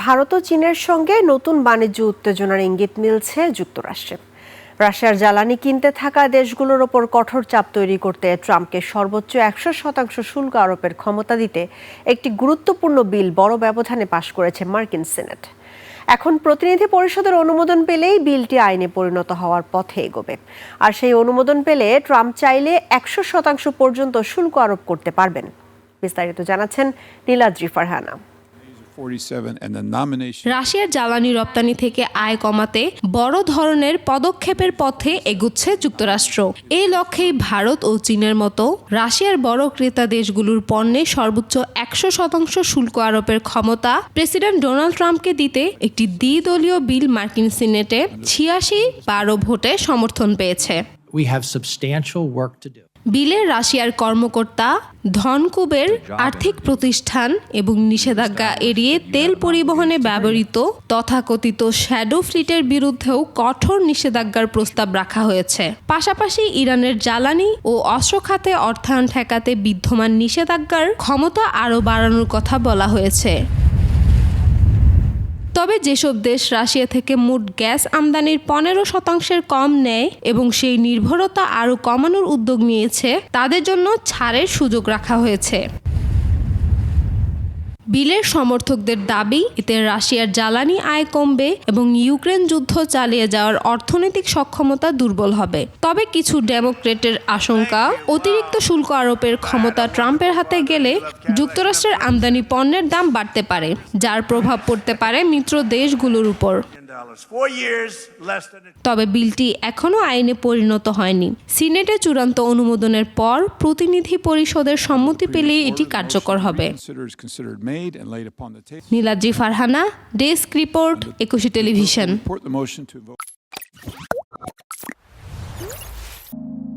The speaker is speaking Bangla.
ভারত ও চীনের সঙ্গে নতুন বাণিজ্য উত্তেজনার ইঙ্গিত মিলছে যুক্তরাষ্ট্রে। রাশিয়ার জ্বালানি কিনতে থাকা দেশগুলোর ওপর কঠোর চাপ তৈরি করতে ট্রাম্পকে সর্বোচ্চ 100% শুল্ক আরোপের ক্ষমতা দিতে একটি গুরুত্বপূর্ণ বিল বড় ব্যবধানে পাশ করেছে মার্কিন সিনেট। এখন প্রতিনিধি পরিষদের অনুমোদন পেলেই বিলটি আইনে পরিণত হওয়ার পথে এগোবে। আর সেই অনুমোদন পেলে ট্রাম্প চাইলে 100% পর্যন্ত শুল্ক আরোপ করতে পারবেন। বিস্তারিত জানাচ্ছেন নীলাদ্রি ফারহানা। রাশিয়ার জ্বালানি রপ্তানি থেকে আয় কমাতে বড় ধরনের পদক্ষেপের পথে এগুচ্ছে যুক্তরাষ্ট্র। এই লক্ষ্যেই ভারত ও চীনের মতো রাশিয়ার বড় ক্রেতা দেশগুলোর পণ্যে সর্বোচ্চ 100% শুল্ক আরোপের ক্ষমতা প্রেসিডেন্ট ডোনাল্ড ট্রাম্পকে দিতে একটি দ্বিদলীয় বিল মার্কিন সিনেটে 86-12 ভোটে সমর্থন পেয়েছে। বিলে রাশিয়ার কর্মকর্তা, ধনকুবের, আর্থিক প্রতিষ্ঠান এবং নিষেধাজ্ঞা এড়িয়ে তেল পরিবহনে ব্যবহৃত তথাকথিত শ্যাডো ফ্লিটের বিরুদ্ধেও কঠোর নিষেধাজ্ঞার প্রস্তাব রাখা হয়েছে। পাশাপাশি ইরানের জ্বালানি ও অস্ত্র খাতে অর্থায়ন ঠেকাতে বিদ্যমান নিষেধাজ্ঞার ক্ষমতা আরও বাড়ানোর কথা বলা হয়েছে। তবে যেসব দেশ রাশিয়া থেকে মোট গ্যাস আমদানির 15% কম নেয় এবং সেই নির্ভরতা আরও কমানোর উদ্যোগ নিয়েছে, তাদের জন্য ছাড়ের সুযোগ রাখা হয়েছে। বিলের সমর্থকদের দাবি, এতে রাশিয়ার জ্বালানি আয় কমবে এবং ইউক্রেন যুদ্ধ চালিয়ে যাওয়ার অর্থনৈতিক সক্ষমতা দুর্বল হবে। তবে কিছু ডেমোক্রেটের আশঙ্কা, অতিরিক্ত শুল্ক আরোপের ক্ষমতা ট্রাম্পের হাতে গেলে যুক্তরাষ্ট্রের আমদানি পণ্যের দাম বাড়তে পারে, যার প্রভাব পড়তে পারে মিত্র দেশগুলোর উপর। তবে বিলটি এখনও আইনে পরিণত হয়নি। সিনেটে চূড়ান্ত অনুমোদনের পর প্রতিনিধি পরিষদের সম্মতি পেলেই এটি কার্যকর হবে। Niladri Farhana, desk report, 21 television.